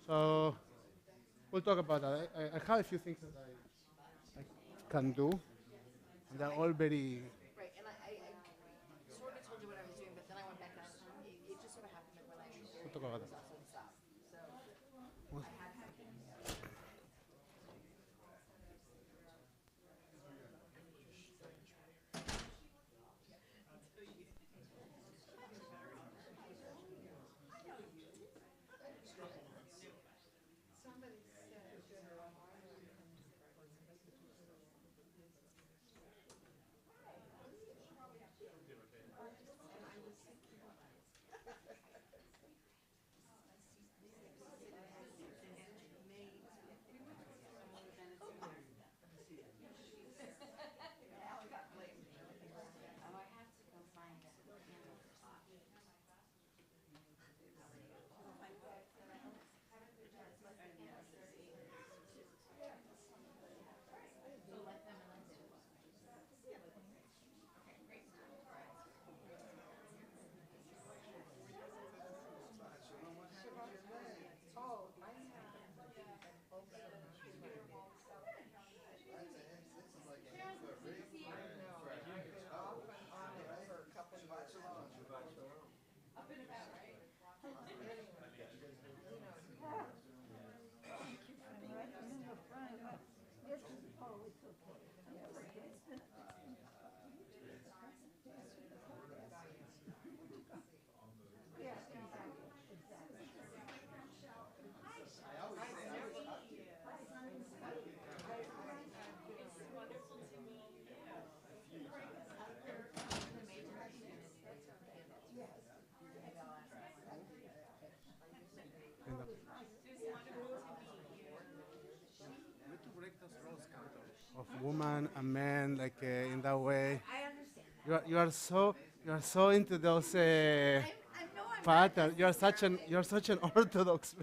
So we'll talk about that. I have a few things that I can do, and they're all very. Right, and I sort of told you what I was doing, but then I went back out. It just sort of happened that when I was We'll sharing talk it, about was that. also stopped. So Well, somebody said, oh, I have to go find it. Oh, I have also I've been off and on it for a couple of years. Up and about, right? Anyway, end up of woman and men, like in that way. I understand that. You are so into those No, I'm not. patterns. You're such an orthodox.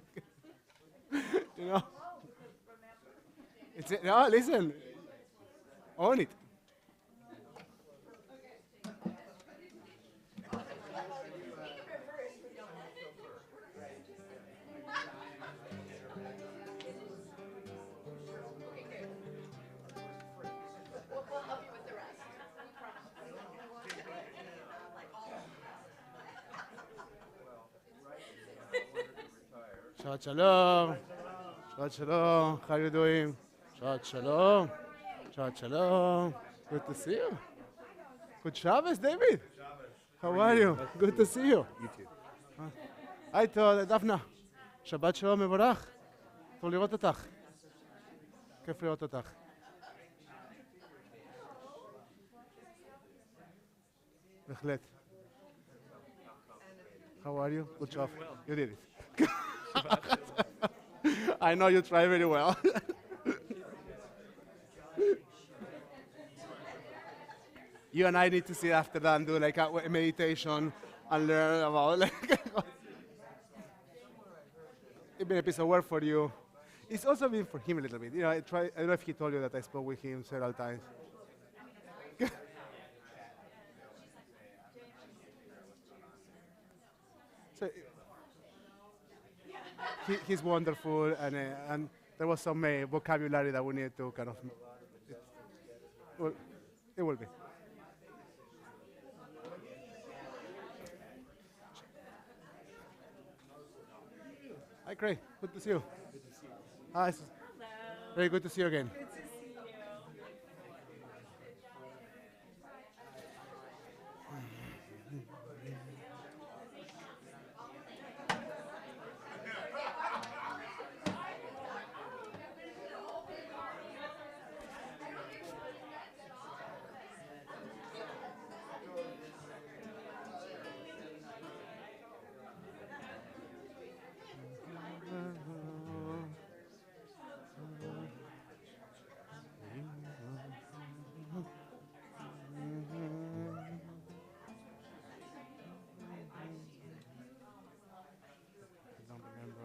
you know. No, listen, own it. We'll help you with the rest. Shabbat shalom. Shabbat shalom. How are you doing? Shabbat shalom. Shabbat shalom. Good to see you. Good Shabbos, David. How are you? Good to see you. You too. היי, דפנה. שבת שלום מבורך. טוב לראות אותך. כיף לראות אותך. בהחלט. How are you? Good job. You did it. I know you try very well. You and I need to sit after that and do like a meditation and learn about like it's been a piece of work for you. It's also been for him a little bit. I don't know if he told you that I spoke with him several times. So he's wonderful, and there was some vocabulary that we needed to kind of. Well, it will be. Hi, Craig. Good to see you. Hi. Very good to see you again. I don't remember.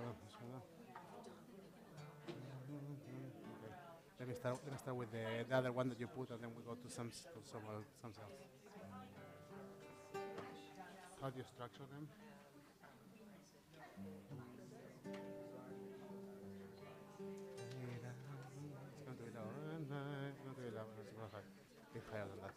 Okay. Let me start with the other one that you put, and then we go to something else. How do you structure them? higher than that.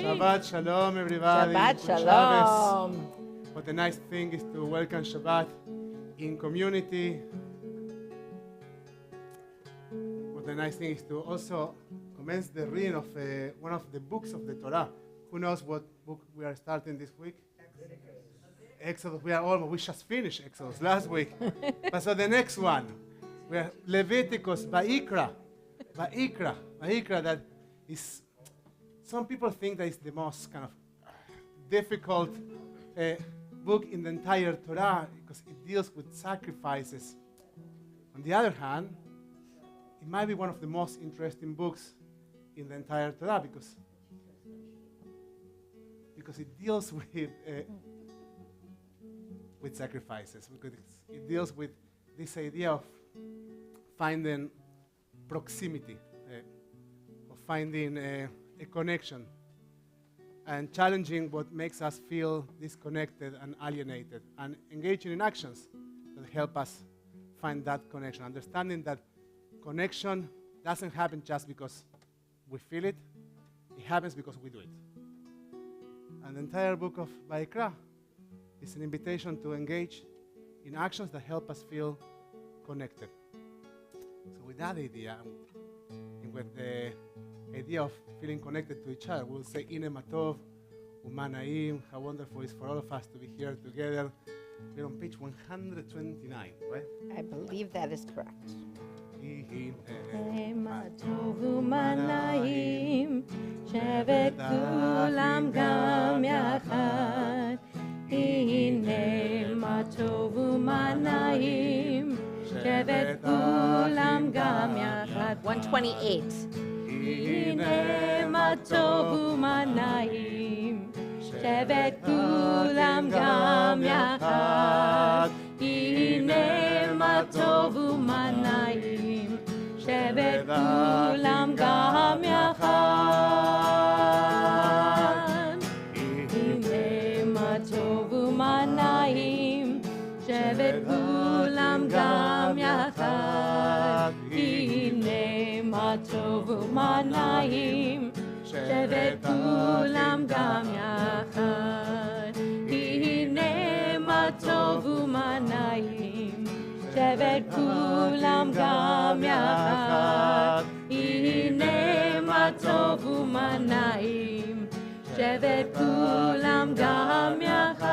Shabbat Shalom, everybody. Shabbat Good Shabbos. Shalom. What a nice thing is to welcome Shabbat in community. What a nice thing is to also commence the reading of one of the books of the Torah. Who knows what book we are starting this week? Exodus. We just finished Exodus last week. But so the next one, we are Leviticus, Vayikra, that is. Some people think that it's the most kind of difficult book in the entire Torah because it deals with sacrifices. On the other hand, it might be one of the most interesting books in the entire Torah because it deals with sacrifices. Because it deals with this idea of finding proximity, of finding a connection, and challenging what makes us feel disconnected and alienated, and engaging in actions that help us find that connection. Understanding that connection doesn't happen just because we feel it, it happens because we do it. And the entire book of Vayikra is an invitation to engage in actions that help us feel connected. So with that idea, and with the idea of feeling connected to each other, we'll say, Ine Matov, Umanaim, how wonderful it is for all of us to be here together. We're on page 129, right? I believe that is correct. Matov Umanaim, Shevet Kulam Gam Yachad. Hine Matov Umanaim, Shevet Kulam Gam Yachad. 128. Hine Matov Umanaim, Shevet Kulam Gam Yachad. Hine Matov Umanaim, Shevet Kulam Gam Yachad. Hine Matov Umanaim, Shevet Kulam Gam Yachad. Hine Matov Umanaim, Shevet Kulam Gam Yachad. Hine Matov Umanaim, Shevet Kulam Gam Yachad. Hine Matov Umanaim, Shevet Kulam Gam Yachad.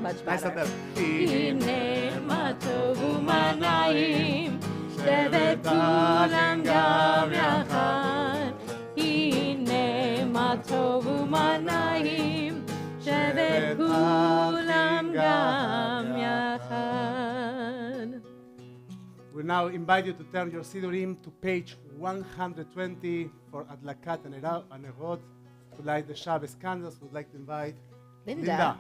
Much better. Hine Matov Umanaim, Shevet Kulam Gam Yachad. Hine Matov Umanaim, Shevet Kulam Gam Yachad. We now invite you to turn your Sidurim to page 120 for Adlakat and Nerot to light the Shabbos candles. We'd like to invite Linda.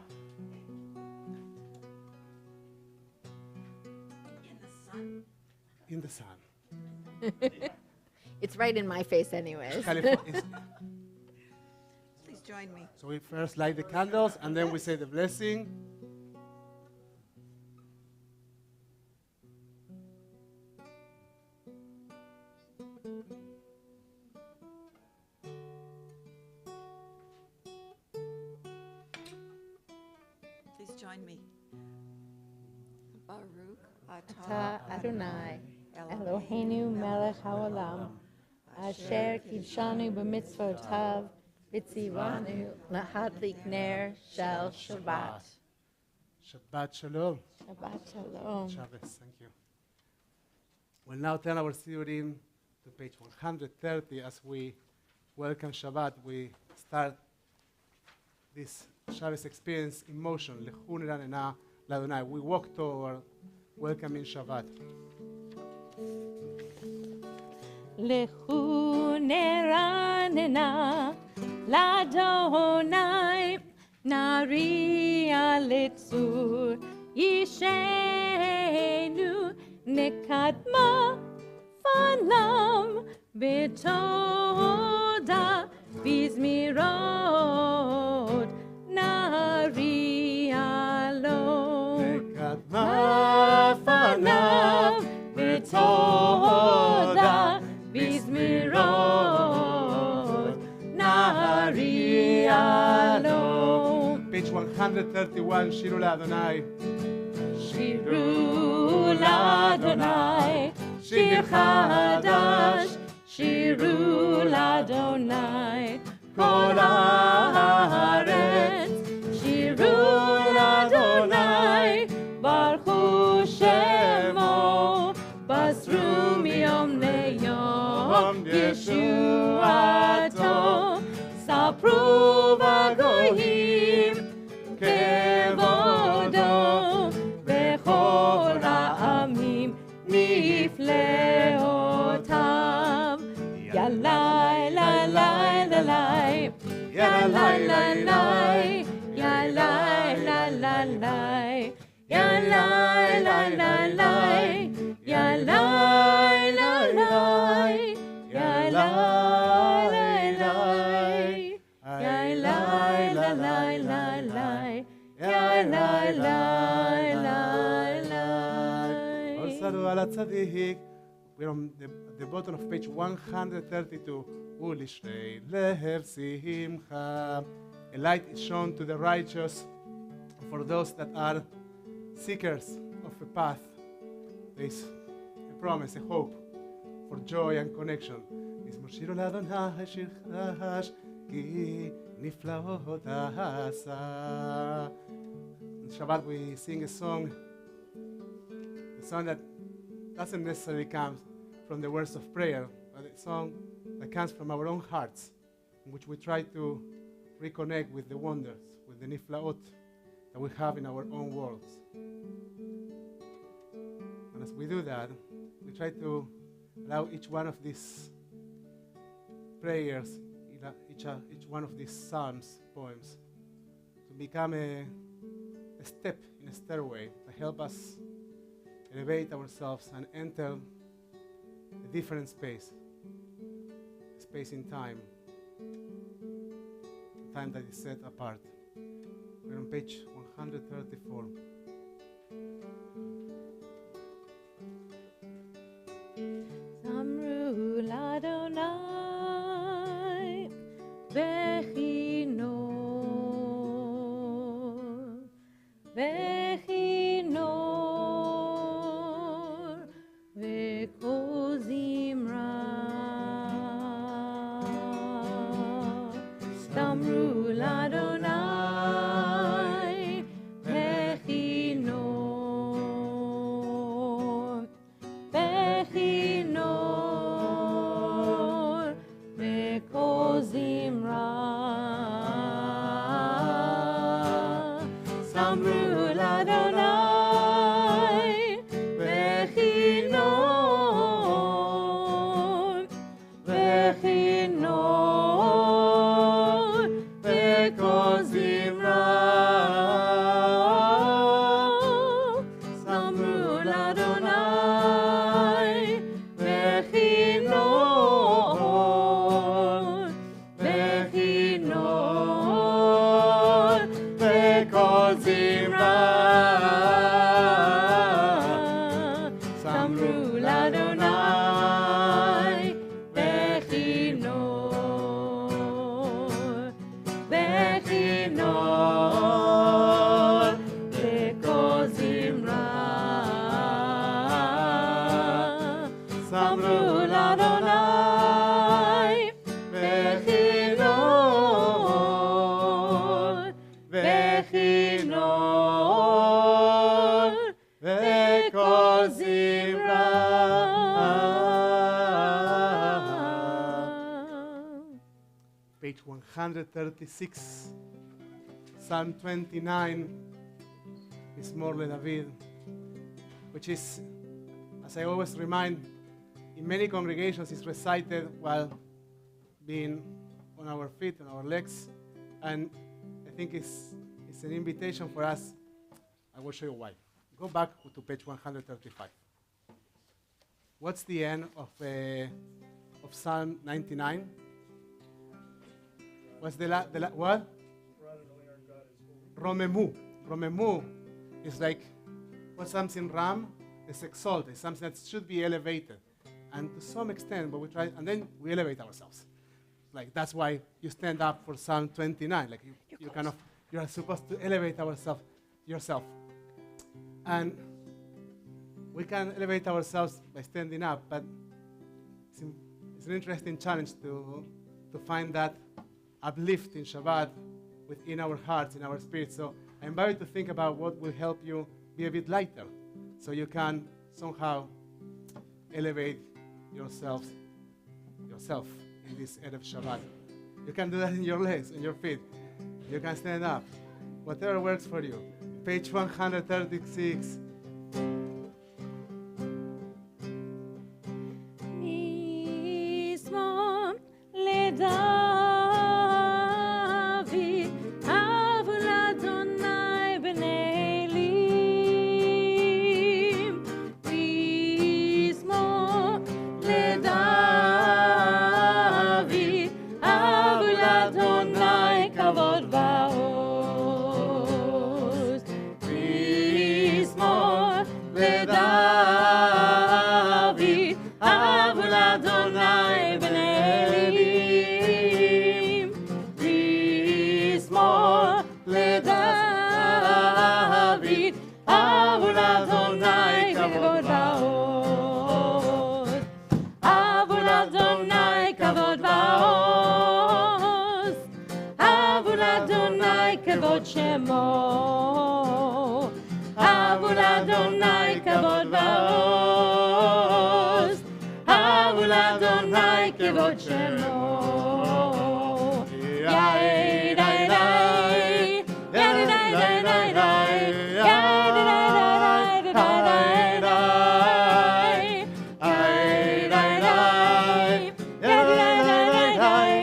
In the sun. It's right in my face anyways. California. Please join me. So we first light the candles and then we say the blessing. Please join me. Baruch Ata Adonai, Eloheinu melech haolam, asher kidshanu b'mitzvotav, v'tzivanu lahadlik ner shel Shabbat. Shabbat Shalom. Shabbat shalom. Shabbos, thank you. We'll now turn our Sidurim to page 130 as we welcome Shabbat. We start this Shabbos experience in motion. Lechu niranena l'Adonai. We walk toward welcoming Shabbat. Lechu neranena l'Adonai, nari alitzur yishenu nekadma falam betoda bizmirot nari alon Mafanav betoda bizmirot nari alon. Page 131, Shir Adonai. Shiru l'Adonai, Shir Hadash, Shiru l'Adonai, Kol haaretz, Shiru l'Adonai, Baruchu Shemo, Basru miyom leyom, Yeshuato, Sapru v'goyim, Kevodo, Bechol ha'amim, Nifleotav, Yalai, lalai, lalai, Yalai, lalai, Yalai, lalai, Yalai, lalai, Yalai, lalai, Yalai, lalai, Yalai, lalai, lalai, Yalai, lalai. Also, Ala Tzadik. We're on the bottom of page 132. Ulishrei leher simcha. A light is shown to the righteous. For those that are seekers of a path, there is a promise, a hope for joy and connection. Mizmor Shir l'Adonai Shir Hadash ki niflaot asa. In Shabbat we sing a song that doesn't necessarily come from the words of prayer, but a song that comes from our own hearts, in which we try to reconnect with the wonders, with the niflaot that we have in our own worlds. And as we do that, we try to allow each one of these prayers, each one of these psalms, poems, to become a step in a stairway to help us elevate ourselves and enter a different space in time, a time that is set apart. We're on page 134. Samru l'Adonai v'chinor, v'chinor, v'kozimra. Samru l'Adonai v'chinor, v'chinor, v'kozimra. Samru l'Adonai v'chinor, page 136, Psalm 29, Mizmor LeDavid, which is, as I always remind, in many congregations is recited while being on our feet, on our legs, and I think it's an invitation for us. I will show you why. Go back to page 135. What's the end of Psalm 99? What's what? Romemu. Romemu is like when something ram is exalted, something that should be elevated. And to some extent, but we try, and then we elevate ourselves. Like that's why you stand up for Psalm 29. Like you are supposed to elevate yourself. And we can elevate ourselves by standing up, but it's an interesting challenge to find that uplifting Shabbat within our hearts, in our spirits. So I invite you to think about what will help you be a bit lighter, so you can somehow elevate yourself in this Erev Shabbat. You can do that in your legs, in your feet. You can stand up. Whatever works for you. Page 136. Mizmor LeDavid, Avu l'Adonai b'nei Elim. Mizmor LeDavid, Avu l'Adonai kavod va'oz. Mizmor LeDavid, Avu l'Adonai b'nei Elim. Mizmor LeDavid, Avu l'Adonai kavod va'oz. Avu l'Adonai kavod va'oz. Avu l'Adonai kavod shemo. Avu l'Adonai kavod va'oz. Avu l'Adonai kavod shemo. Yai, dai, dai. Yai, dai, dai, dai, dai. Yai, dai, dai, dai, dai, dai, dai. Yai, dai, dai. Yai, dai, dai, dai, dai.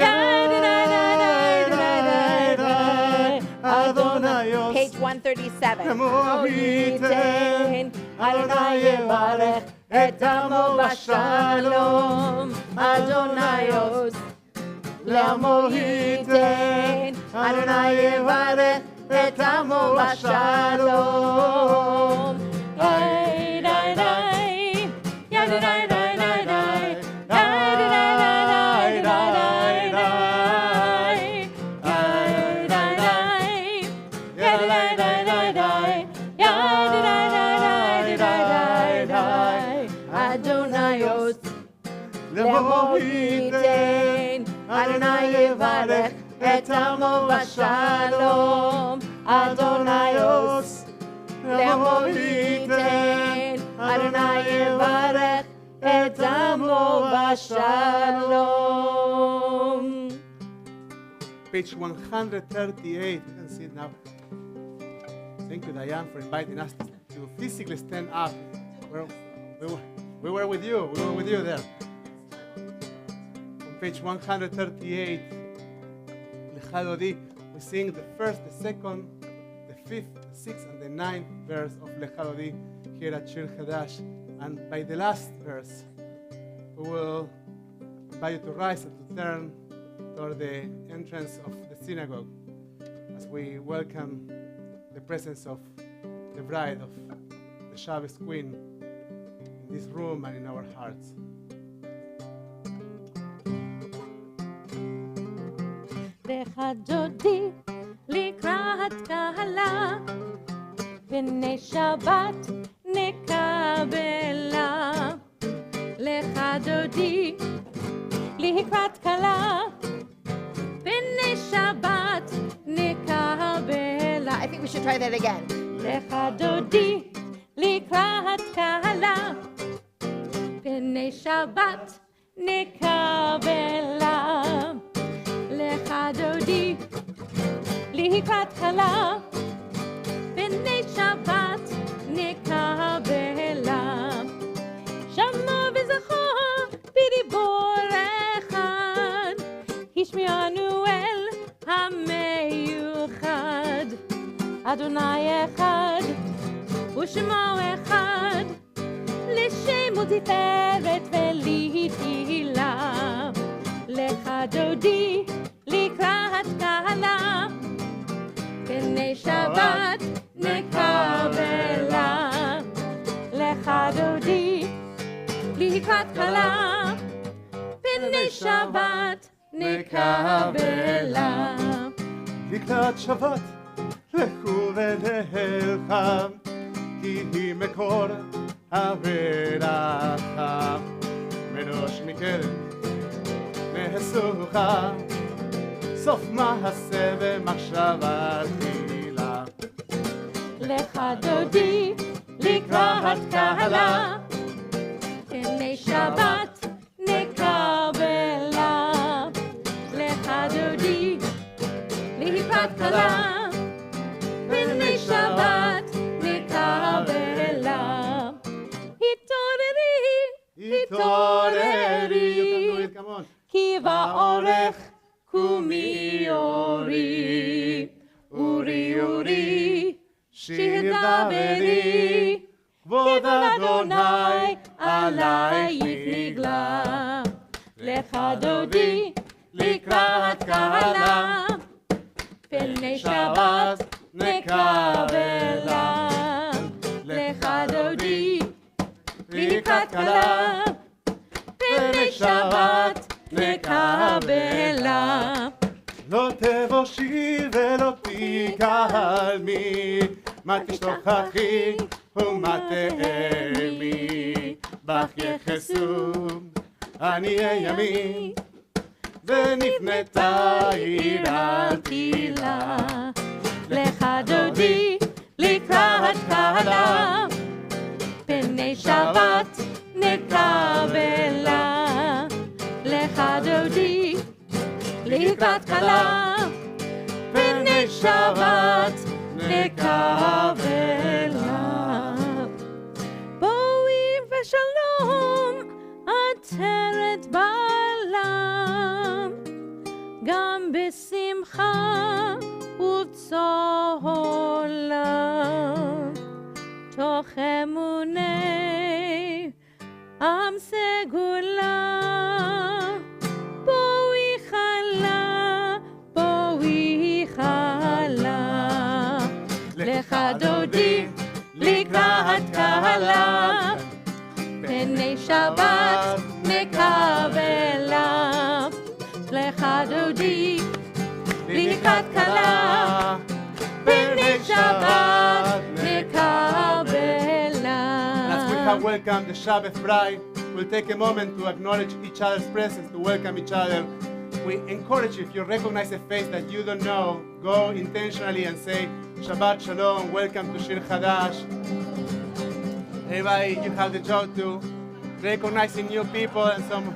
Yai, dai, dai, dai, dai, dai. Adonai Page 137. Moiten, Adonai yevarech et amo b'shalom. Adonai os le'amo yiten. Adonai yevarech et amo b'shalom. Yai, dai, dai. Yai, dai, dai, dai, dai, dai. Yai, dai, dai, dai, dai, dai, dai. Yai, dai, dai. Yai, dai, dai, dai, dai. Yai, dai, dai, dai, dai, dai. Adonai os le'amo yiten. Adonai yevarech et amo b'shalom. Adonai os le'amo yiten. Adonai yevarech et amo b'shalom. Page 138. You can see it now. Thank you, Diane, for inviting us to physically stand up. We were with you. We were with you there. On page 138, Lecha Dodi, we sing the first, the second, the fifth, the sixth, and the ninth verse of Lecha Dodi here at Shir Hadash. And by the last verse, we will invite you to rise and to turn toward the entrance of the synagogue as we welcome the presence of the bride of the Shabbos Queen in this room and in our hearts. לך דודי לקראת קהלה, בני שבת נקבלה. לך דודי לקראת קהלה, בני שבת נקבלה. I think we should try that again. לך דודי לקראת קהלה, בני שבת נקבלה. דודי, לקראת כלה, בני שבת נקבלה. שמע וזכור בדיבור אחד, השמיענו אל המיוחד. אדוני אחד ושמו אחד, לשם ותפארת ולתהילה. לך דודי לקראת כלה, בני שבת נקבלה. לך דודי לקראת כלה, בני שבת נקבלה. לקראת שבת לכו ונלכה, כי היא מקור הברכה. מראש מכרם מהסוכה, סוף מעשה ומחשבה תחילה. לך דודי לקראת כלה, בני שבת נקבלה. לך דודי לקראת כלה, בני שבת נקבלה. התעוררי, התעוררי, כי באורך קומי אורי. אורי אורי שיר דברי, כבוד אדוני עלייך נגלה. לך דודי לקראת כלה, בני שבת נקבלה. לך דודי לקראת כלה, בני שבת נקבלה. לא תבושי ולא תיכלמי, מה תשתוכחי ומה תאמי. בך יחסו עניי ימי, ונפנתה עיר אל תילה. לך דודי לקראת כלה, בני שבת נקבלה. לך דודי לקראת כלה, בני שבת נקבלה. בואי ושלום עטרת בעלם, גם בשמחה ובצהלה. תוך אמוני עם סגולה, בואי חלה, בואי חלה. לך דודי לקראת כלה, בני שבת נקבלה. לך דודי לקראת כלה, בני שבת נקבלה. As we have welcomed the Shabbat bride, we'll take a moment to acknowledge each other's presence, to welcome each other. We encourage you, if you recognize a face that you don't know, go intentionally and say, Shabbat Shalom, welcome to Shir Hadash. Everybody, you have the job to recognizing new people and some...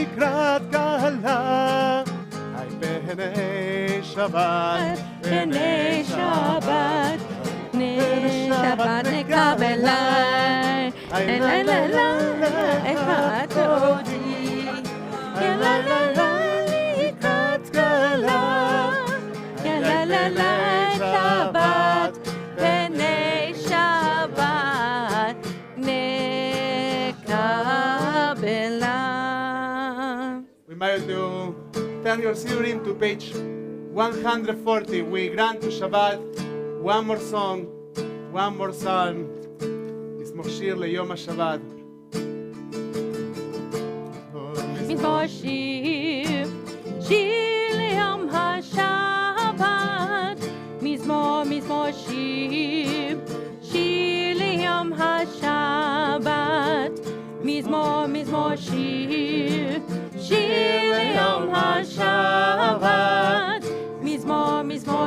לקראת כלה, בני שבת, בני שבת, בני שבת נקבלה. לה לה לה אחד דודי, לה לה לה לקראת כלה, B'nei Shabbat, B'nei Shabbat, Nekabela. We invite you to turn your Sidurim to page 140. We grant to Shabbat one more song, one more psalm. It's Shir Yom HaShabbat. מזמור שיר, שיר ליום השבת. מזמור שיר, שיר ליום השבת. מזמור שיר, שיר ליום השבת. מזמור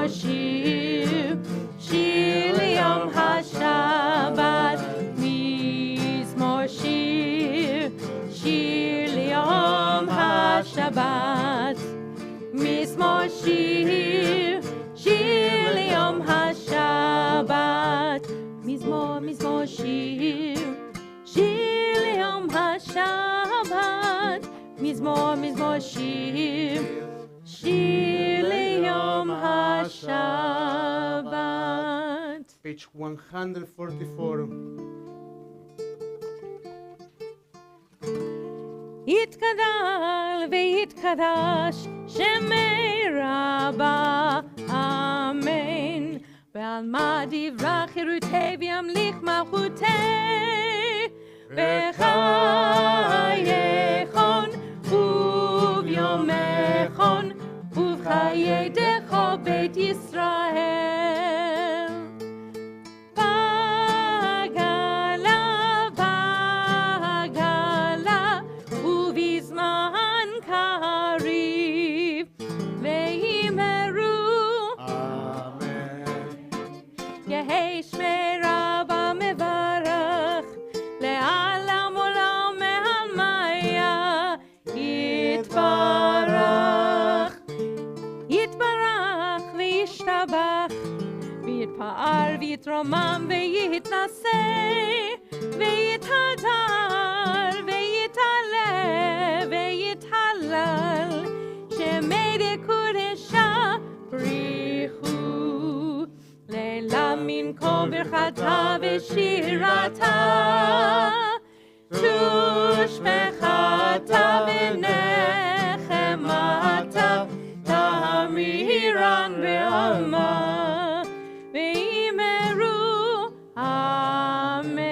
שיר, שיר ליום השבת. מזמור שיר, שיר ליום השבת. מזמור שיר, שיר ליום השבת. מזמור שיר, שיר ליום השבת. מזמור שיר, שיר ליום השבת. Page 144. יתגדל ויתקדש שמי רבה, אמן. ועל מה דברה חירותי וימליך מלכותי, בחייכון וביומכון ובחיי דכו בית ישראל. בגלה ובזמן קריב וימרו, Amen. יהי שמי רבה מברך לעולם עולם מהמיה. יתברך, יתברך וישתבח, ויתפאר ויתרומם ויתנשא, ויתהדר ויתעלה ויתהלל, שמי דקודשה בריחו. לילה מן כה ברכתה ושירתה, תושבחתה ונחמתה, תמירן בעלמה, ויאמרו אמן.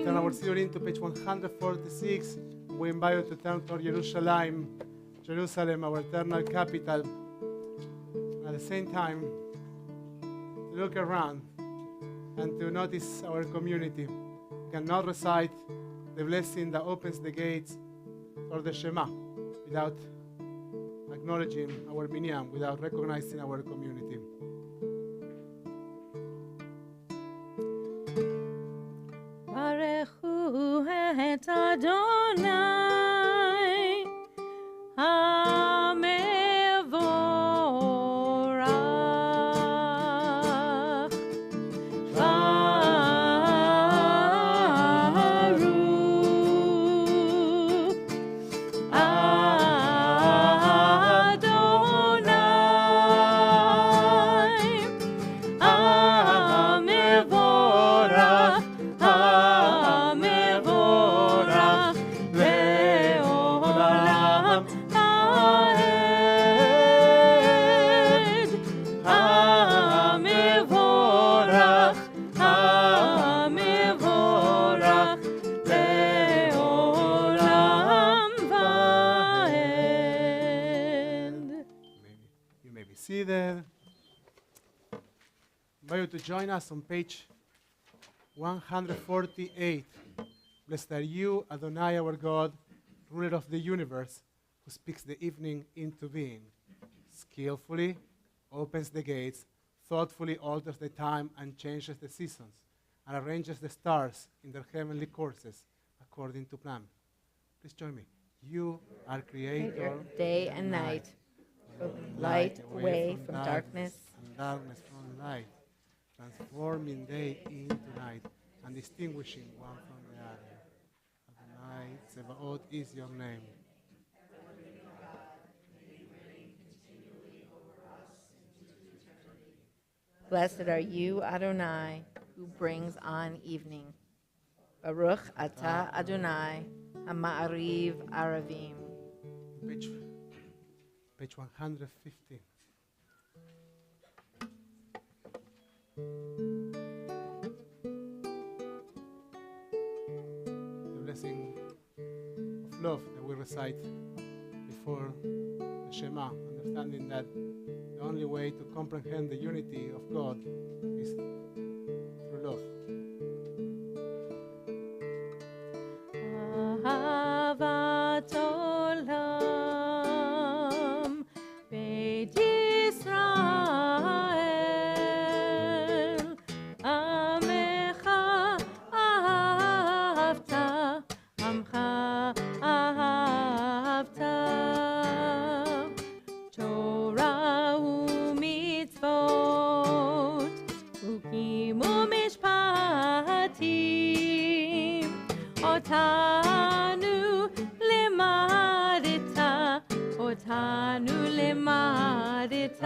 Turn our Sidurim to page 146. We invite you to turn toward Jerusalem, our eternal capital. At the same time, to look around and to notice our community. We cannot recite the blessing that opens the gates or the Shema without acknowledging our minyan, without recognizing our community. ברכו את אדוני המבורך. Seated. Invite you to join us on page 148. Blessed are you, Adonai, our God, ruler of the universe, who speaks the evening into being, skillfully opens the gates, thoughtfully alters the time and changes the seasons, and arranges the stars in their heavenly courses according to plan. Please join me. You are creator Day and night, from light away from darkness, and darkness from light, transforming day into night, and distinguishing one from the other. Adonai Tzevaot is your name. Blessed are you, Adonai, who brings on evening. Baruch atah Adonai, Ha'ma'ariv Aravim. Page 115. The blessing of love that we recite before the Shema, understanding that the only way to comprehend the unity of God is through love. אהבת עולם, בית ישראל, עמך אהבת, עמך אהבת, תורה ומצוות, חוקים ומשפטים, אותנו לימדת, אותנו לימדת.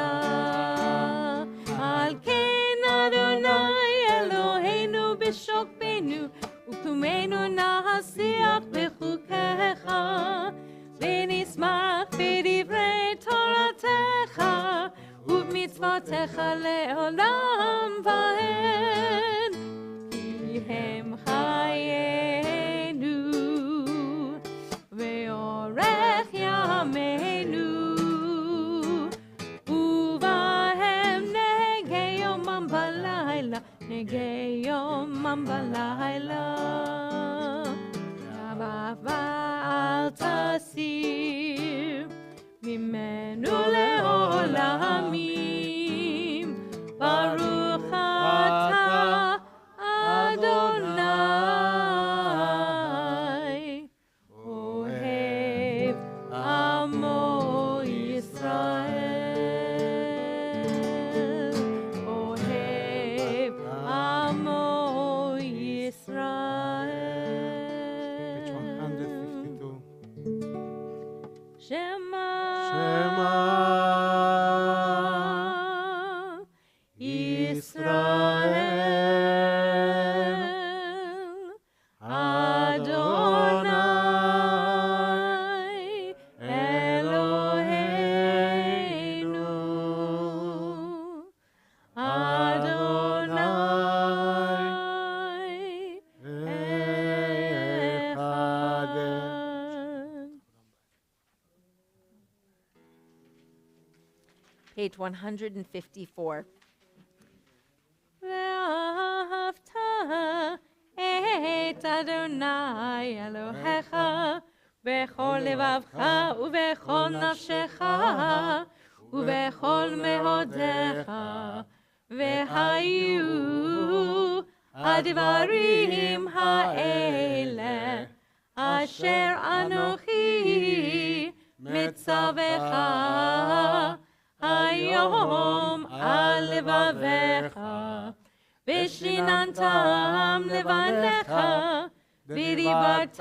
על כן אדוני אלוהינו בשוקבנו, וקומנו נשיח בחוקיך, ונשמח בדברי תורתך, ובמצוותיך לעולם ועד, כי הם חיינו ואורך ימינו, ובהם נגי יומם בלילה, נגי יומם בלילה. ואל תסיר ממנו לעולמים, ברוך אתה אדוני, אוהב עמו ישראל, אוהב עמו ישראל. Page 152. שמע ישראל, אדוני אלוהינו, אדוני אחד. Page 154. ואהבת את אדוני אלוהיך בכל לבבך ובכל נפשך ובכל מאודיך, והיו הדברים האלה אשר אנוכי מצווך היום על לבביך, ושיננתם לבניך, ודיברת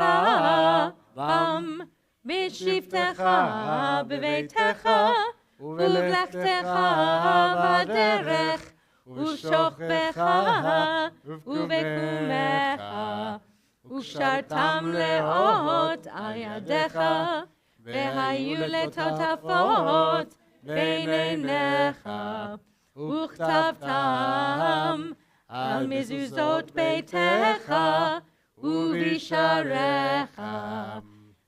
בם בשבתך בביתך, ובלכתך בדרך, ובשוכבך ובקומך, וקשרתם לאות על ידיך, והיו לטוטפות בין עיניך, וכתבתם על מזוזות ביתך ובשעריך,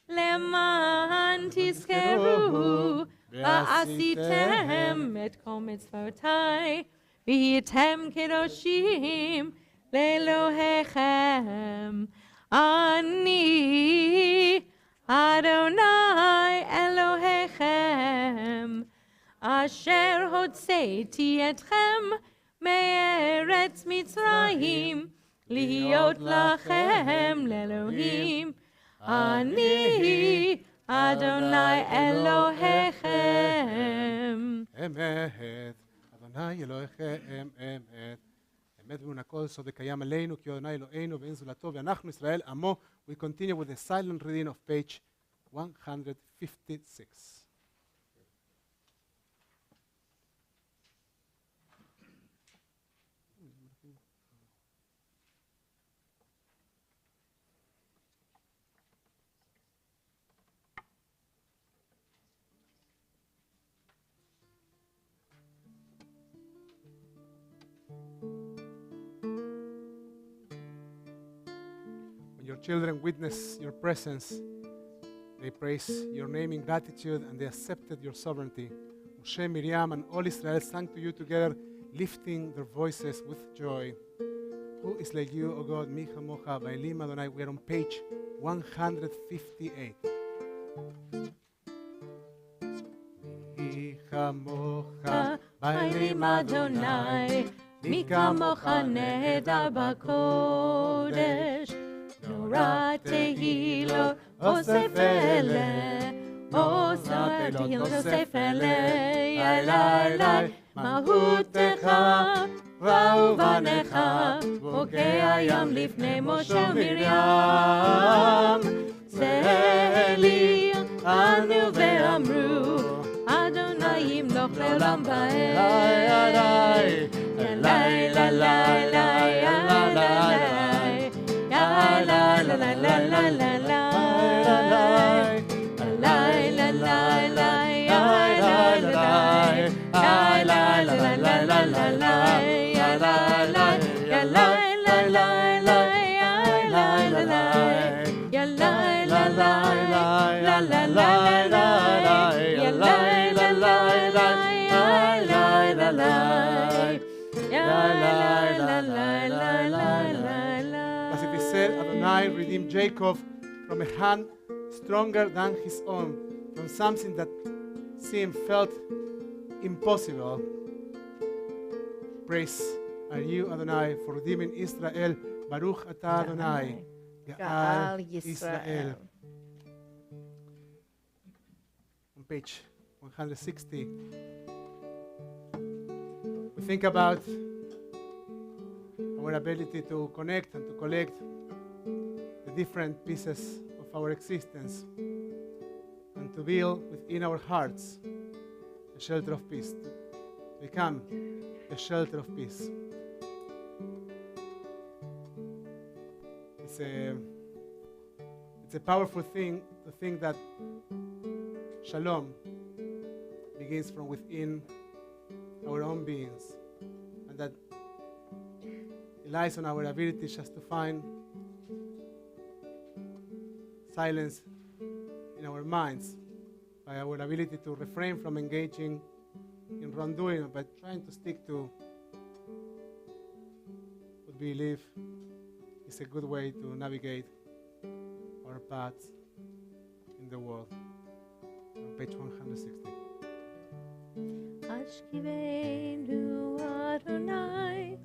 למען תזכרו ועשיתם את כל מצוותיי, והייתם קדושים לאלוהיכם. אני אדוני אלוהיכם, אשר הוצאתי אתכם מארץ מצרים, להיות לכם לאלוהים. אני אדוני אלוהיכם. אמת, אדוני אלוהיכם אמת. אמת מן הכל סוד וקיים עלינו, כי אדוני אלוהינו ואין זולתו, ואנחנו ישראל עמו. We continue with the silent reading of page 156. When your children witness your presence, they praise your name in gratitude and they accepted your sovereignty. Moshe, Miriam, and all Israel sang to you together, lifting their voices with joy. Who is like you, O God, mi chamocha, va'elim Adonai? We are on page 158. Mi chamocha, Va'elim Adonai, mi kamocha nehedar b'kodesh. Nora tehilot osef eleh, osef tehilot osef eleh. Yai, mahutecha ואהובנך, בוקע ים לפני משה ומרים. צאלי ענו ואמרו, אדוני ימלוך לעולם ועד. As it is said, Adonai redeemed Jacob from a hand stronger than his own, from something that seemed felt impossible. Praise are you, Adonai, for redeeming Israel. Baruch atah Adonai, Ga'al Yisrael. On page 160, we think about our ability to connect and to collect the different pieces of our existence and to build within our hearts a shelter of peace, to become a shelter of peace. It's a powerful thing to think that shalom begins from within our own beings, and that it lies on our ability just to find silence in our minds, by our ability to refrain from engaging in wrongdoing, but trying to stick to what we believe is a good way to navigate our paths in the world. On page 160. Ashkivenu Adonai,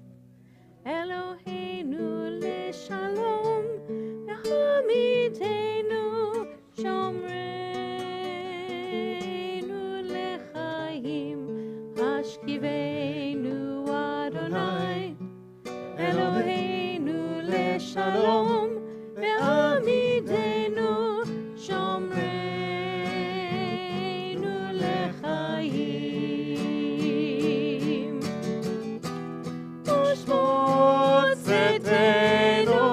Eloheinu leshalom, Hamidenu shomreinu lechaim. Ashkivenu Adonai, Eloheinu leshalom, Hamidenu shomreinu lechaim. Ushmot zetenu,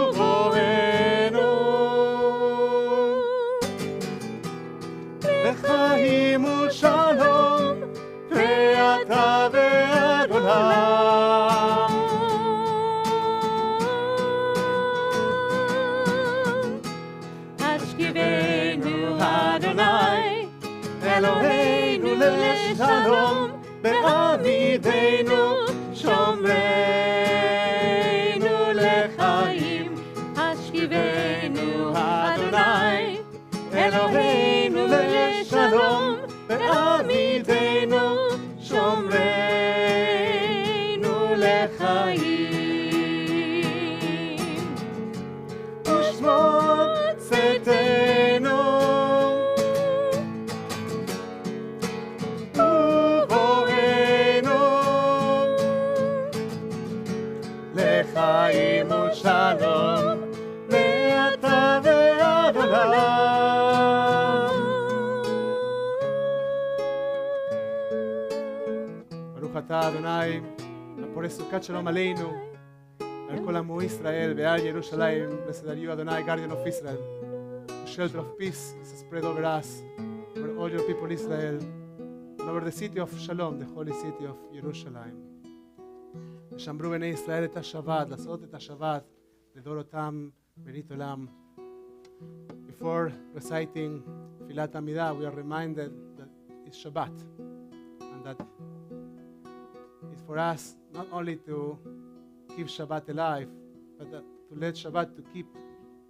uvoenu, Lechaim u'shalom, ve'ata ve'Adonai. Ashkivenu Adonai, Eloheinu leshalom, be'amidenu shomreinu lechaim. Ashkivenu Adonai, Eloheinu leshalom, be'amidenu shomreinu lechaim. Ushmot zetenu, Uvoenu, Lechaim u'shalom, ve'ata ve'Adonai. אתה אדוני הפורס סוכת שלום עלינו על כל עמו ישראל ועל ירושלים. Blessed are you, Adonai, guardian of Israel. The shelter of peace is spread over us, over all your people Israel, and over the city of Shalom, the holy city of ירושלים. ושמרו בני ישראל את השבת, לעשות את השבת לדורותם ברית עולם. Before reciting Filat Amidah, we are reminded that it's Shabbat, and that it's for us not only to keep Shabbat alive, but to let Shabbat to keep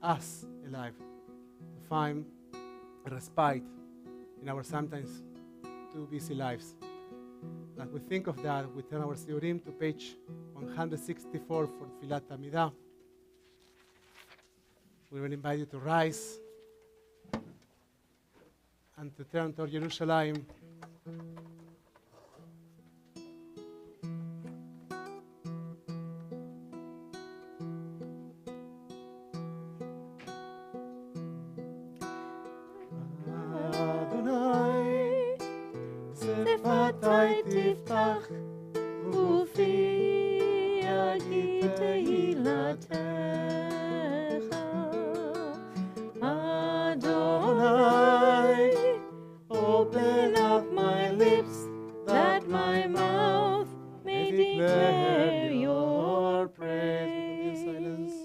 us alive, to find a respite in our sometimes too busy lives. As we think of that, we turn our Siurim to page 164 for Filat Amidah. We will invite you to rise and to turn toward Jerusalem. Adonai, Sefatai tiftach, Ufi yagid tehilatecha. Adonai, open up my lips, that my mouth may declare your praise. Silence.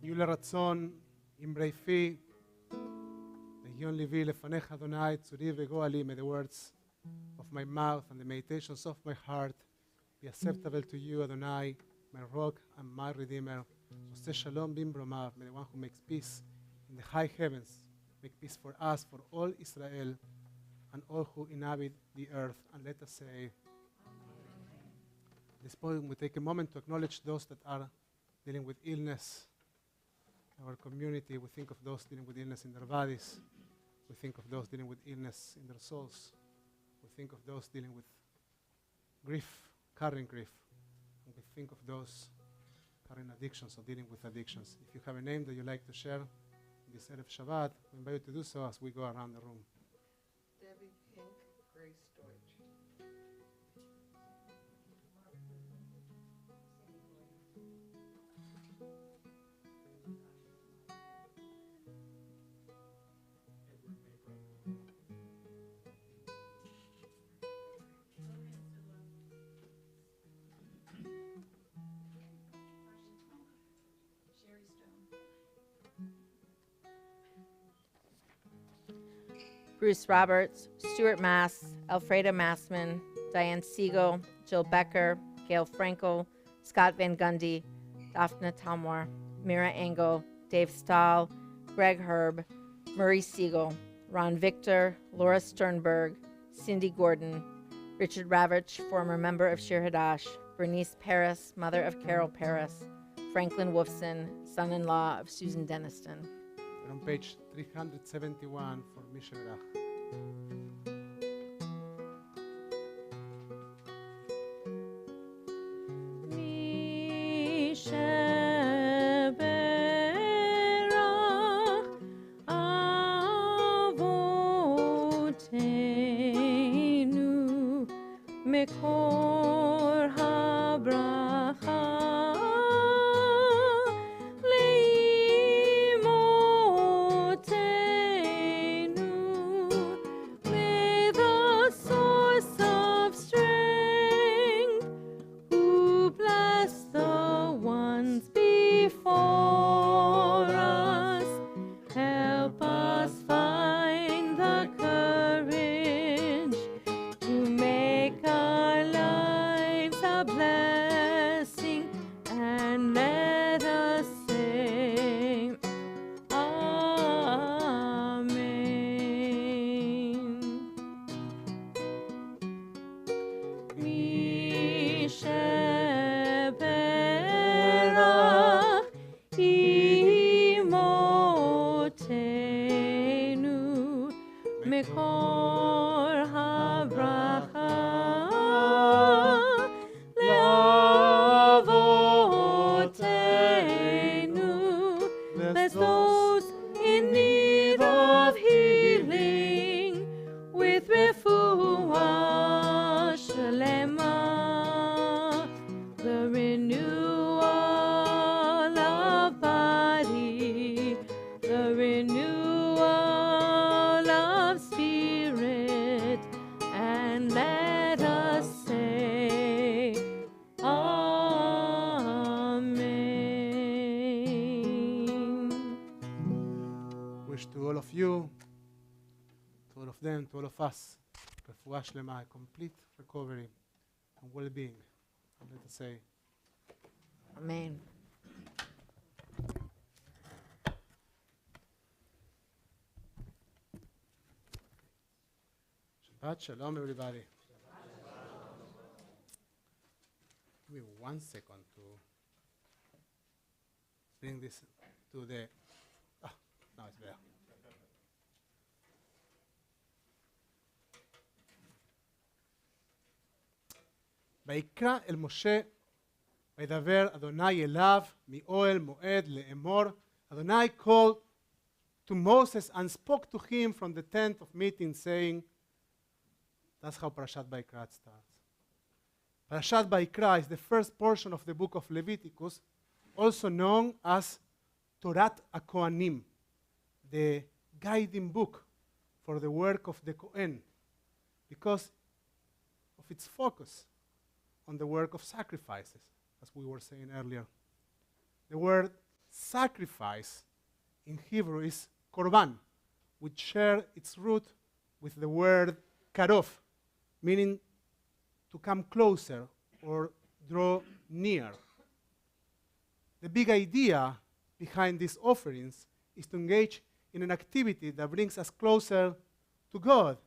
יהיו לרצון אמרי פי, להגיון ליבי לפניך אדוני, צורי וגואלי. May the words of my mouth and the meditations of my heart be acceptable to you, Adonai, my rock and my redeemer. עושה שלום במרומיו. May the one who makes peace in the high heavens make peace for us, for all Israel, and all who inhabit the earth. And let us say, at this point we take a moment to acknowledge those that are dealing with illness. Our community, we think of those dealing with illness in their bodies. We think of those dealing with illness in their souls. We think of those dealing with grief, carrying grief. And we think of those carrying addictions or dealing with addictions. If you have a name that you'd like to share this Erev Shabbat, we invite you to do so as we go around the room. Debbie Pink, Grace Deutsch. Bruce Roberts, Stuart Mass, Alfreda Massman, Diane Siegel, Jill Becker, Gail Frankel, Scott Van Gundy, Daphne Talmor, Mira Engel, Dave Stahl, Greg Herb, Murray Siegel, Ron Victor, Laura Sternberg, Cindy Gordon, Richard Ravitch, former member of Shir Hadash, Bernice Paris, mother of Carol Paris, Franklin Wolfson, son-in-law of Susan Deniston. We're on page 371 for Mishnah. Mekor habracha leimotenu, may the source of strength, who bless the ones before us, help us find the courage to make our lives a blessing, and let us say Amen. Mi sheberach imotenu mekor habracha leavotenu. Bless those in need of healing with refuah shalema, the renewal of body, the renewal of spirit, and let us say Amen. Wish to all of you, to all of them, to all of us, refuah shlema, a complete recovery and well-being. And let us say, Amen. Shabbat shalom, everybody. Give me 1 second to bring this to the... now it's there. ויקרא אל משה וידבר אדוני אליו מאוהל מועד לאמור. Adonai called to Moses and spoke to him from the tent of meeting, saying, that's how Parashat Vayikra starts. Parashat Vayikra is the first portion of the book of Leviticus, also known as Torat HaKohanim, the guiding book for the work of the Kohen, because of its focus on the work of sacrifices, as we were saying earlier. The word sacrifice in Hebrew is korban, which share its root with the word karov, meaning to come closer or draw near. The big idea behind these offerings is to engage in an activity that brings us closer to God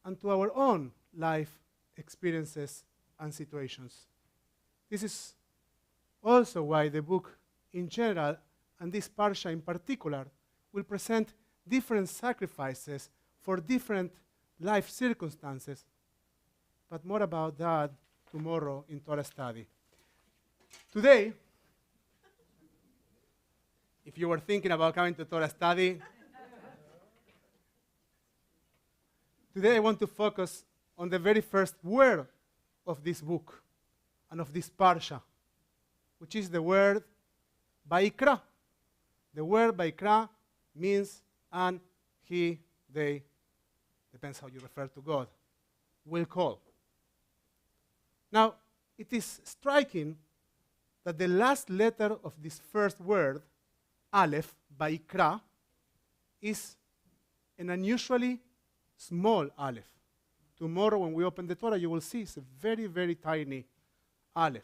and to our own life experiences and situations. This is also why the book in general, and this parsha in particular, will present different sacrifices for different life circumstances, but more about that tomorrow in Torah study. Today, if you were thinking about coming to Torah study, today I want to focus on the very first word of this book and of this parsha, which is the word Vayikra. The word Vayikra means and, he, they, depends how you refer to God, will call. Now, it is striking that the last letter of this first word, Aleph, Vayikra, is an unusually small aleph. Tomorrow when we open the Torah, you will see it's a very, very tiny aleph.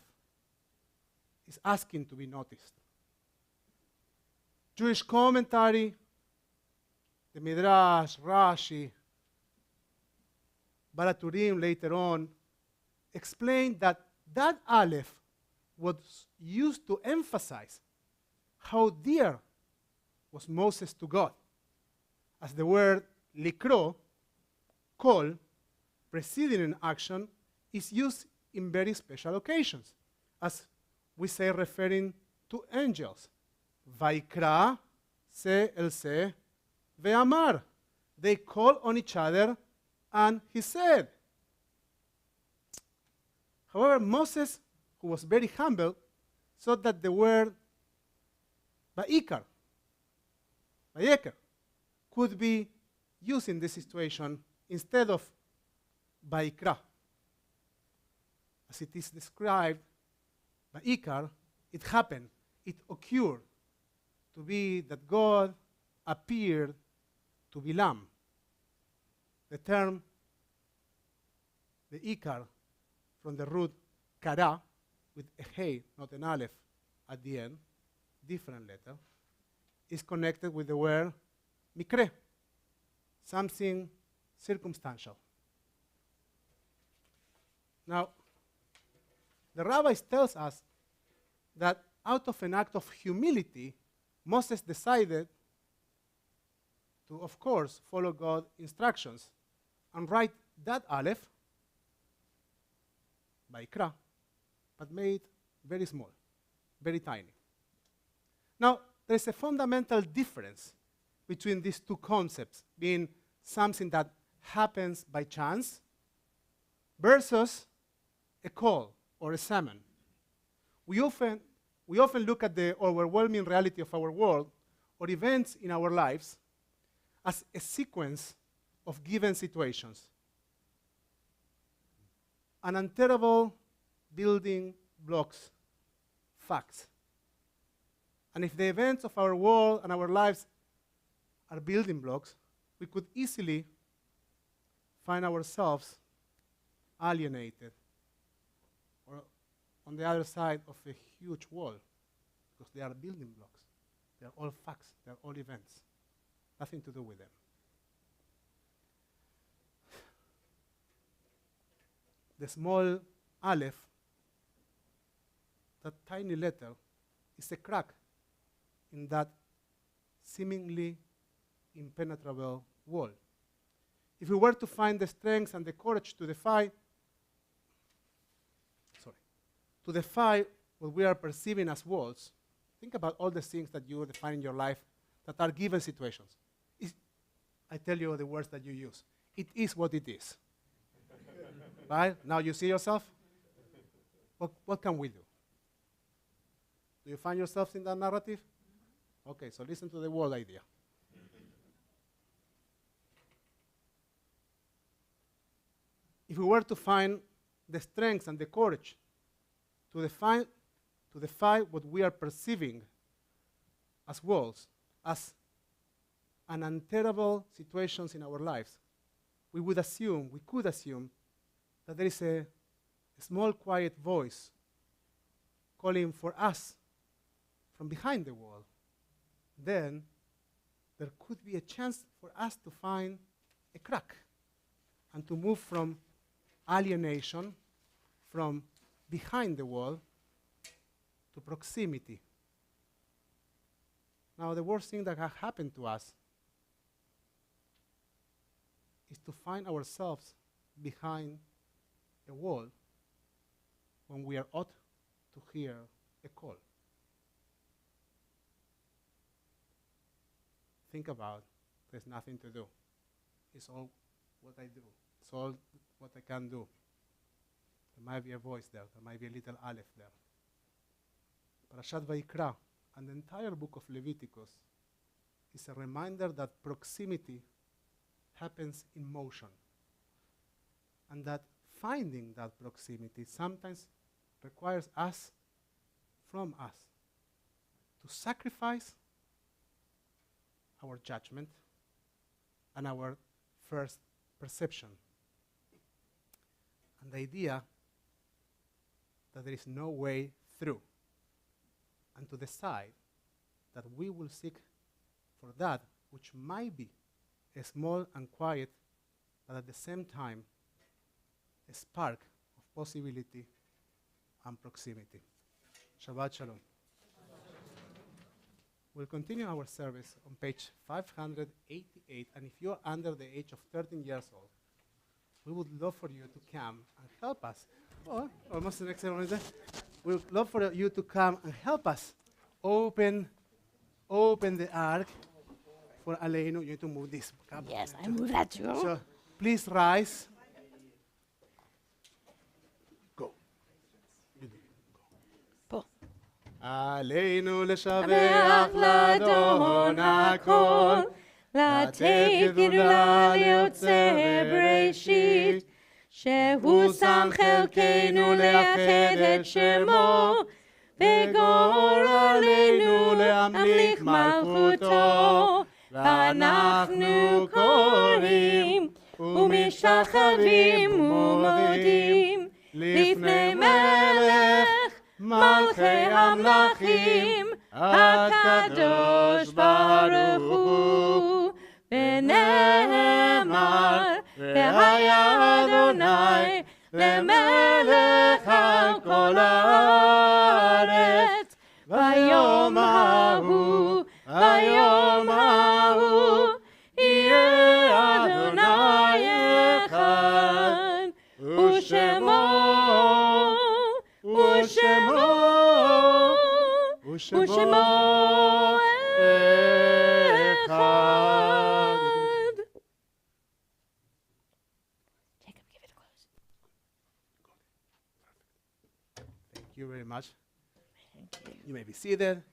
It's asking to be noticed. Jewish commentary, the Midrash, Rashi, Baraturim later on, explained that that aleph was used to emphasize how dear was Moses to God, as the word likro, call, preceding an action, is used in very special occasions, as we say referring to angels. Vaikra, se el se, ve'amar. They call on each other, and he said. However, Moses, who was very humble, thought that the word va'ikar, vayeker, could be used in this situation instead of va'ikra. As it is described, va'ikar, it happened, it occurred, to be that God appeared to Bilam. The term, the ikar, from the root kara, with a hey, not an aleph, at the end, different letter, is connected with the word mikre, something circumstantial. Now, the rabbis tells us that out of an act of humility, Moses decided to, of course, follow God's instructions and write that aleph by Ikra, but made very small, very tiny. Now, there's a fundamental difference between these two concepts, being something that happens by chance versus a call or a summon. We often look at the overwhelming reality of our world or events in our lives as a sequence of given situations. An untenable building blocks facts. And if the events of our world and our lives are building blocks, we could easily find ourselves alienated or on the other side of a huge wall, because they are building blocks. They are all facts. They are all events. Nothing to do with them. The small aleph, that tiny letter, is a crack in that seemingly impenetrable wall. If we were to find the strength and the courage to defy what we are perceiving as walls, think about all the things that you define in your life that are given situations. I tell you the words that you use. It is what it is. Right? Now you see yourself? What can we do? Do you find yourself in that narrative? Okay, so listen to the wall idea. If we were to find the strength and the courage to defy what we are perceiving as walls, as an untenable situations in our lives, we could assume that there is a small quiet voice calling for us from behind the wall. Then there could be a chance for us to find a crack and to move from alienation, from behind the wall, to proximity. Now, the worst thing that has happened to us is to find ourselves behind a wall when we are ought to hear a call. Think about, there's nothing to do. It's all what I do. It's all what I can do. There might be a voice there. There might be a little aleph there. Parashat Vayikra and the entire book of Leviticus is a reminder that proximity happens in motion, and that finding that proximity sometimes requires from us, to sacrifice our judgment and our first perception. And the idea that there is no way through, and to decide that we will seek for that which might be small and quiet, but at the same time a spark of possibility and proximity. Shabbat Shalom. We'll continue our service on page 588, and if you're under the age of 13 years old, we would love for you to come and help us. Oh, almost the next one. We would love for you to come and help us open the ark for Aleinu. You need to move this. Yes, I move that too. So please rise. Go. You do. Pull. Aleinu לשבח שמח לאדון הכל, לתת גדולה ליוצא בראשית, שהוא שם חלקנו לאחד את שמו, וגורלנו להמליך מלכותו, ואנחנו קוראים ומשתחווים ומודים לפני מלך מלכי המלכים, הקדוש ברוך הוא, ונאמר, והיה אדוני למלך על כל הארץ, ביום ההוא, יהיה אדוני אחד, ושמו אחד. Jacob, give it a close. Thank you very much. Thank you. You may be seated.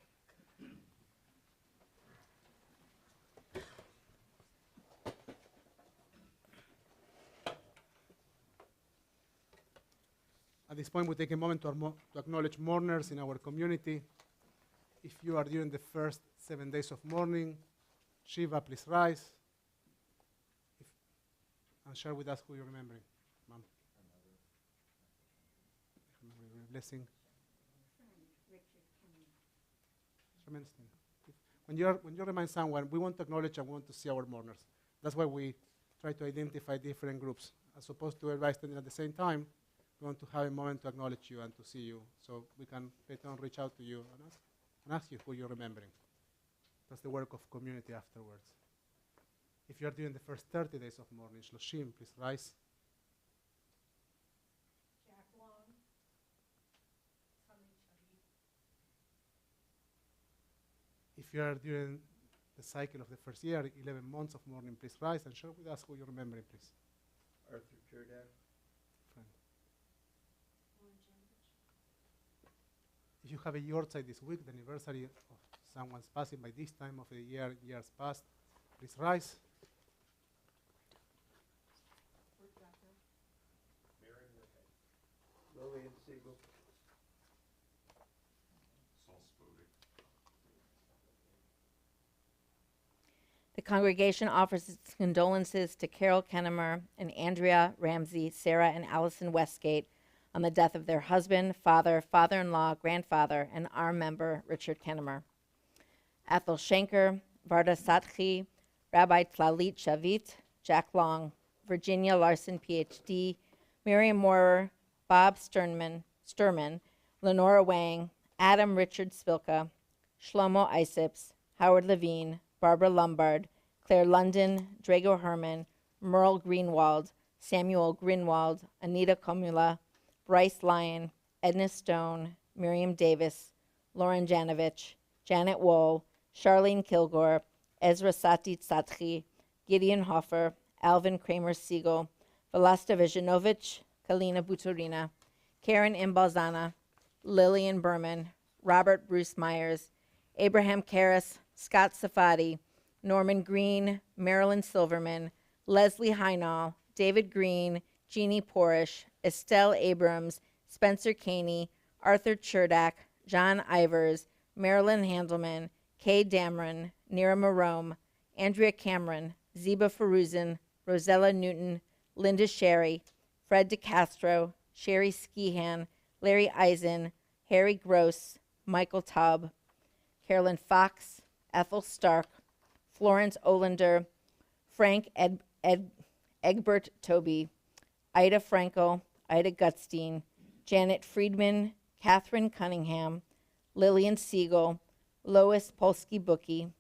At this point, we take a moment to acknowledge mourners in our community. If you are during the first 7 days of mourning, Shiva, please rise. And share with us who you're remembering. Mom. Blessing. Tremendous thing. When you remind someone, we want to acknowledge and we want to see our mourners. That's why we try to identify different groups. As opposed to everybody standing at the same time, we want to have a moment to acknowledge you and to see you, so we can later on reach out to you and ask you who you're remembering. That's the work of community afterwards. If you are doing the first 30 days of mourning, Shloshim, please rise. If you are during the cycle of the first year, 11 months of mourning, please rise and share with us who you're remembering, please. Arthur Jordan. Fine. If you have a yahrzeit this week, the anniversary of someone's passing by this time of the year, years past, please rise. Lillian Siegel. The congregation offers its condolences to Carol Kennemer and Andrea Ramsey, Sarah, and Allison Westgate on the death of their husband, father, father-in-law, grandfather, and our member, Richard Kennemer. Ethel Schenker, Varda Satchi, Rabbi Tlalit Shavit, Jack Long, Virginia Larson, Ph.D., Miriam Moorer, Bob Sturman, Lenora Wang, Adam Richard Spilka, Shlomo Isips, Howard Levine, Barbara Lombard, Claire London, Drago Herman, Merle Greenwald, Samuel Greenwald, Anita Komula, Bryce Lyon, Edna Stone, Miriam Davis, Lauren Janovich, Janet Wohl, Charlene Kilgore, Ezra Sati Tsatchi, Gideon Hoffer, Alvin Kramer Siegel, Velasta Vijanovich, Kalina Buturina, Karen Imbalzana, Lillian Berman, Robert Bruce Myers, Abraham Karras, Scott Safadi, Norman Green, Marilyn Silverman, Leslie Heinall, David Green, Jeannie Porish, Estelle Abrams, Spencer Caney, Arthur Cherdak, John Ivers, Marilyn Handelman, Kay Dameron, Nira Marome, Andrea Cameron, Ziba Feruzin, Rosella Newton, Linda Sherry, Fred DeCastro, Sherry Skihan, Larry Eisen, Harry Gross, Michael Taub, Carolyn Fox, Ethel Stark, Florence Olander, Frank Egbert Toby, Ida Frankel, Ida Gutstein, Janet Friedman, Catherine Cunningham, Lillian Siegel, Lois Polsky-Bookie,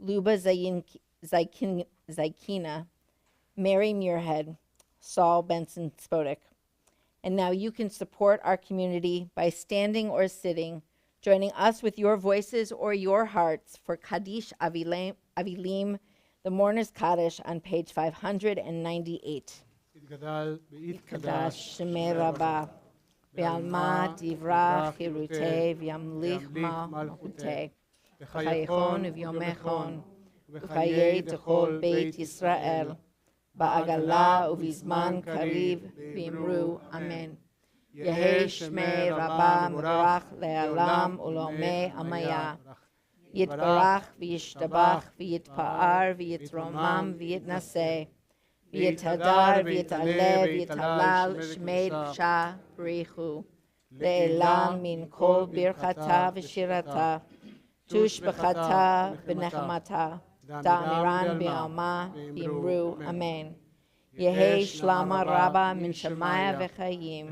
Luba Zykina, Mary Muirhead, Saul Benson Spodek. And now you can support our community by standing or sitting, joining us with your voices or your hearts for Kaddish Avilim, the Mourner's Kaddish on page 598. Itkadash Shemei Rabbah, Ve'alma Divrach Hirutei, V'yamlich Malchutei, V'chayechon V'yomechon, V'chayei Techol Beit Yisrael, Ba'agala Uvizman Kariv, V'imru Amen. Yehei Shmei Rabbah Merach Le'alam Ulomei Amaya. Yitbarach v'yishtabach v'yitpa'ar v'yitromam v'yitnaseh v'yitadar v'yitaleh v'yitalal shmei psha b'richu le'elam min kol birchata v'shirata tushbechata v'nechamata da'amiran b'alma v'imru amen. Yehei shlama rabba min shamaya v'chayim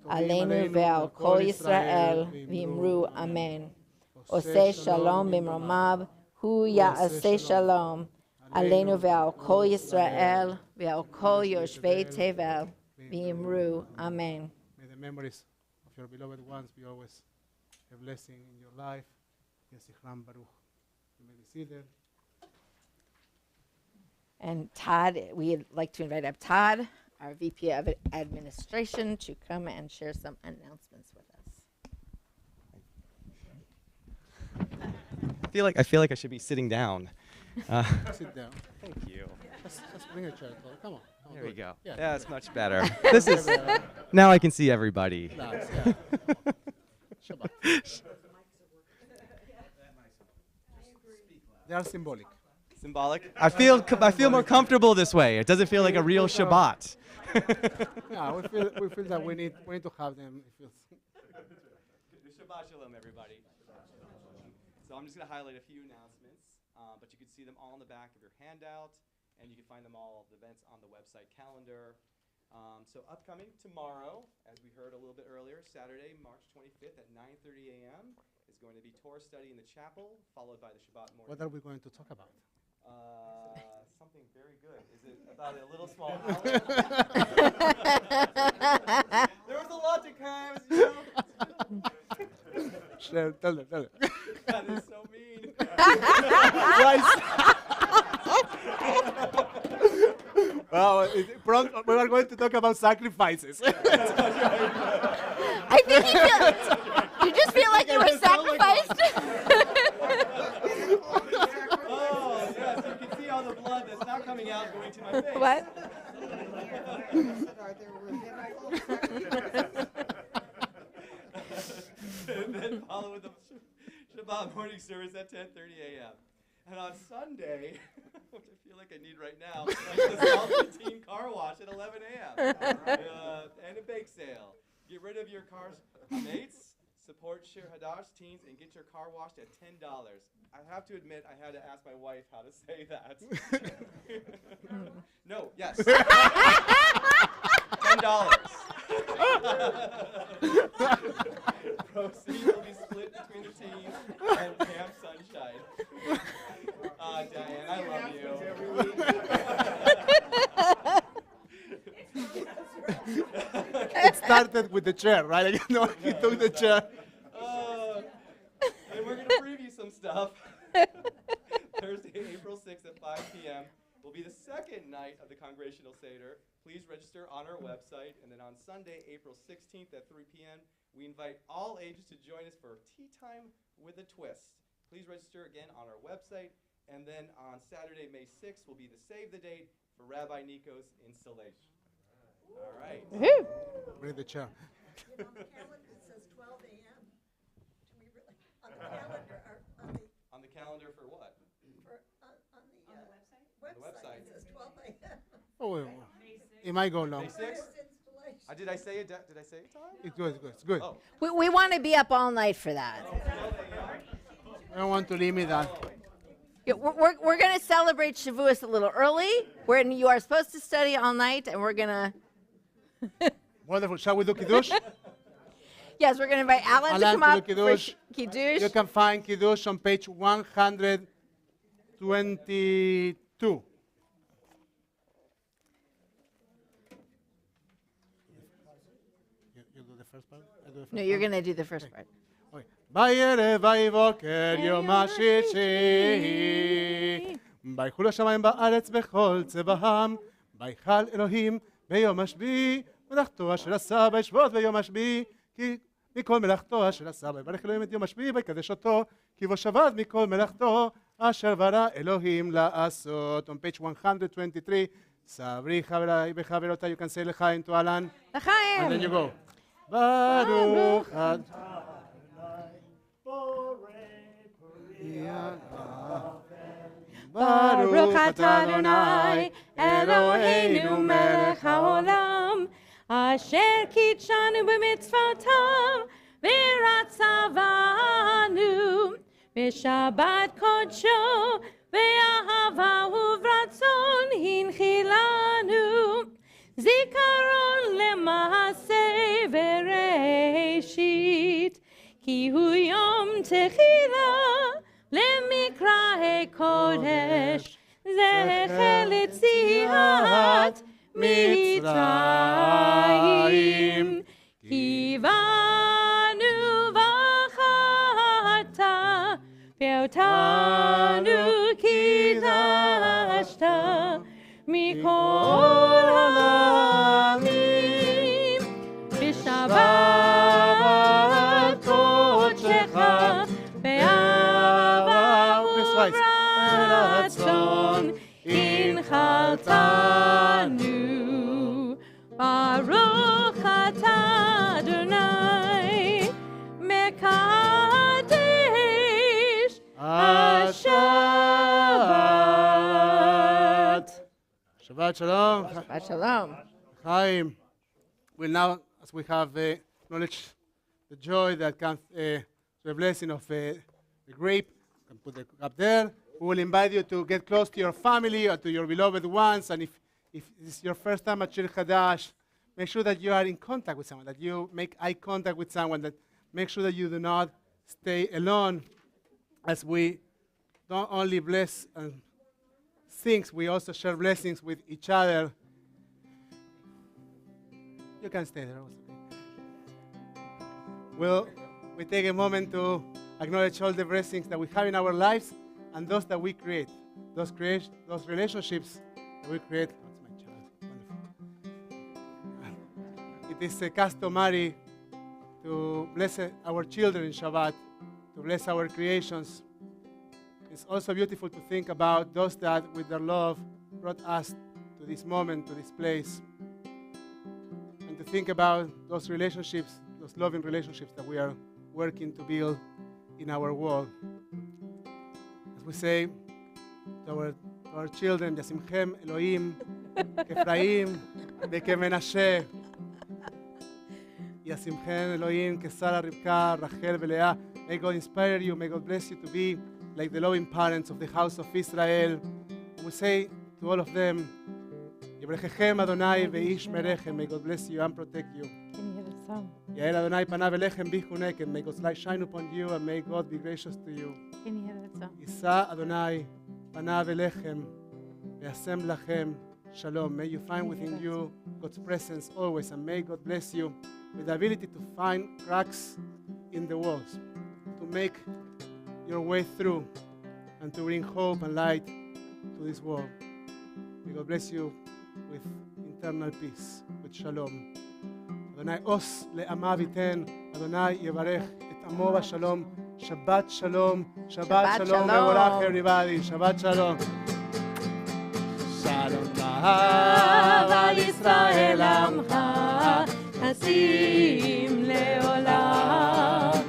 aleinu ve'al kol Yisrael v'imru amen. Oseh shalom b'mromav, hu ya'aseh shalom, aleinu ve'al kol Yisrael, ve'al kol yoshvei tevel, v'imru, amen. May the memories of your beloved ones be always a blessing in your life. Yesichram Baruch. You may be seated. And Todd, we'd like to invite up Todd, our VP of Administration, to come and share some announcements with us. I feel like I should be sitting down. Sit down. Thank you. Just bring a chair. Come on. There we go. Yeah, That's much better. This is now I can see everybody. Nice, yeah. Shabbat. They are symbolic. Symbolic. I feel more comfortable this way. It doesn't feel like a real Shabbat. Yeah, we feel that we need to have them. Shabbat shalom, everybody. So I'm just going to highlight a few announcements, but you can see them all in the back of your handout, and you can find them all, the events on the website calendar. So upcoming tomorrow, as we heard a little bit earlier, Saturday, March 25th at 9:30 a.m. is going to be Torah study in the chapel, followed by the Shabbat morning. What are we going to talk about? Something very good. Is it about a little small house? There was a lot to come, you know. Tell them. That is so mean. Well, we are going to talk about sacrifices. I think you just feel like you were sacrificed. Oh, yes, you can see all the blood that's not coming out going to my face. What? Are there rabbinical sacrifices? And then follow with the Shabbat morning service at 10:30 a.m. And on Sunday, which I feel like I need right now, like the Salty Teen Car Wash at 11 a.m. And a bake sale. Get rid of your car's mates, support Shir Hadash teens, and get your car washed at $10. I have to admit, I had to ask my wife how to say that. No, yes. $10. Proceeds will be split between the team and Camp Sunshine. Diane, I love you. It started with the chair, right? He took the chair. And we're going to preview some stuff. Thursday, April 6th at 5 p.m. will be the second night of the Congregational Seder. Please register on our website. And then on Sunday, April 16th at 3 p.m., we invite all ages to join us for Tea Time with a Twist. Please register again on our website. And then on Saturday, May 6th, will be the save the date for Rabbi Nico's installation. All right. Woohoo. Bring the chair. On the calendar it says 12 a.m. Do we really, on the calendar, or on the On the calendar for what? website? website, it says 12 a.m. Oh, it might go long. May 6th? Installation. Did I say it? Did I say it, Tom? It's good, it's good, it's good. Oh. We want to be up all night for that. I don't want to limit that. Yeah, we're going to celebrate Shavuos a little early, when you are supposed to study all night, and we're going to... Wonderful. Shall we do Kiddush? Yes, we're going to invite Alan to Alan come to up do for Kiddush. Kiddush. You can find Kiddush on page 122. You do the first part? I do the first No, you're part? going to do the first part. Okay. בערב ויבוקר יום השישי ויחול השמיים בארץ בכל צבאם ויכל אלוהים ביום השביעי מלאכתו אשר עשה וישבות ביום השביעי כי מכל מלאכתו אשר עשה ויברך אלוהים את יום השביעי ויקדש אותו כי בו שבת מכל מלאכתו אשר ברא אלוהים לעשות. On page 123, סברי חבריי וחברותיי, you can say לחיים to Alan and then you L'chaim. go ברוך Baruch atah Adonai Eloheinu melech haolam asher kitshanu b'mitzvotav v'ratzavanu v'shabbat kodsho v'ahava uvratzon hinchilanu zikaron lema'aseh v'reishit ki hu yom techila למקרא קודש, זכר ליציאת מצרים. כי באנו בחרת, ואותנו קידשת, מכל העמים, בשבת קודשך, רצון הנחלתנו ברוך אתה אדוני מקדש השבת. Shabbat Shalom. Shabbat shalom. Chaim. Well, now, as we have acknowledged the joy that comes to the blessing of the grape, you can put the cup there. We will invite you to get close to your family or to your beloved ones. And if this is your first time at Shir Hadash, make sure that you are in contact with someone, that you make eye contact with someone, that make sure that you do not stay alone as we don't only bless things, we also share blessings with each other. You can stay there. Well, we take a moment to acknowledge all the blessings that we have in our lives and those that we create, those relationships that we create. Oh, it's my child. Wonderful. It is customary to bless our children in Shabbat, to bless our creations. It's also beautiful to think about those that, with their love, brought us to this moment, to this place. And to think about those relationships, those loving relationships that we are working to build in our world. As we say to our children, Yasimchem Elohim, Kefraim, Bekemenashe. Yasimchem Elohim, Kesara, Rivka, Rachel, Belea. May God inspire you, may God bless you to be like the loving parents of the house of Israel. And we say to all of them, Yebrechem Adonai ve'ish merechem. May God bless you and protect you. Yael Adonai panav elechem bichunekem. May God's light shine upon you and may God be gracious to you. Yisa Adonai panav elechem ve'asem lachem shalom. May you find within you God's presence always, and may God bless you with the ability to find cracks in the walls, to make your way through, and to bring hope and light to this world. May God bless you with internal peace, with shalom. Adonai os le'amav iten, Adonai yevarech et amo b'shalom. Shabbat shalom, Shabbat shalom, mevorach everybody, Shabbat shalom. Shalom al Yisrael amcha, hasim le'olam.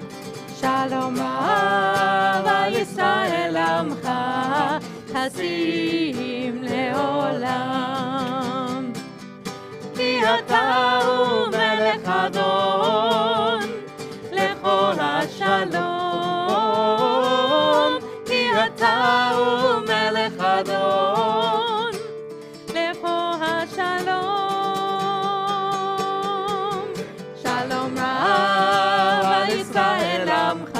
Shalom al Yisrael amcha, טסים לעולם. כי אתה הוא מלך אדון לכל השלום. כי אתה הוא מלך אדון לכל השלום. שלום רב על ישראל עמך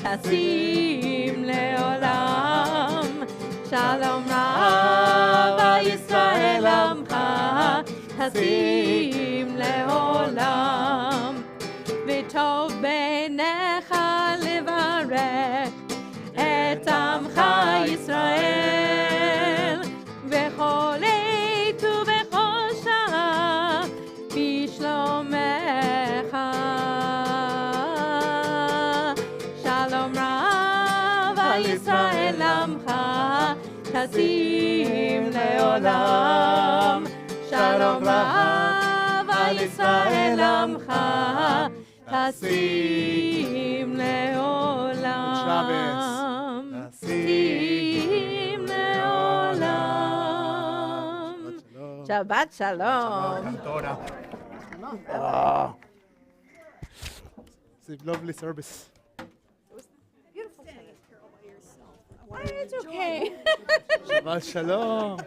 טסים לעולם. שלום רב על ישראל עמך טסים לעולם. וטוב בעיניך לברך את עמך ישראל בכל עת ובכל שעה בשלומך. שלום רב על ישראל עמך טסים לעולם. שלום רב על ישראל עמך טסים לעולם. טסים לעולם. שבת שלום. It's a lovely service. It's okay. Shabbat shalom.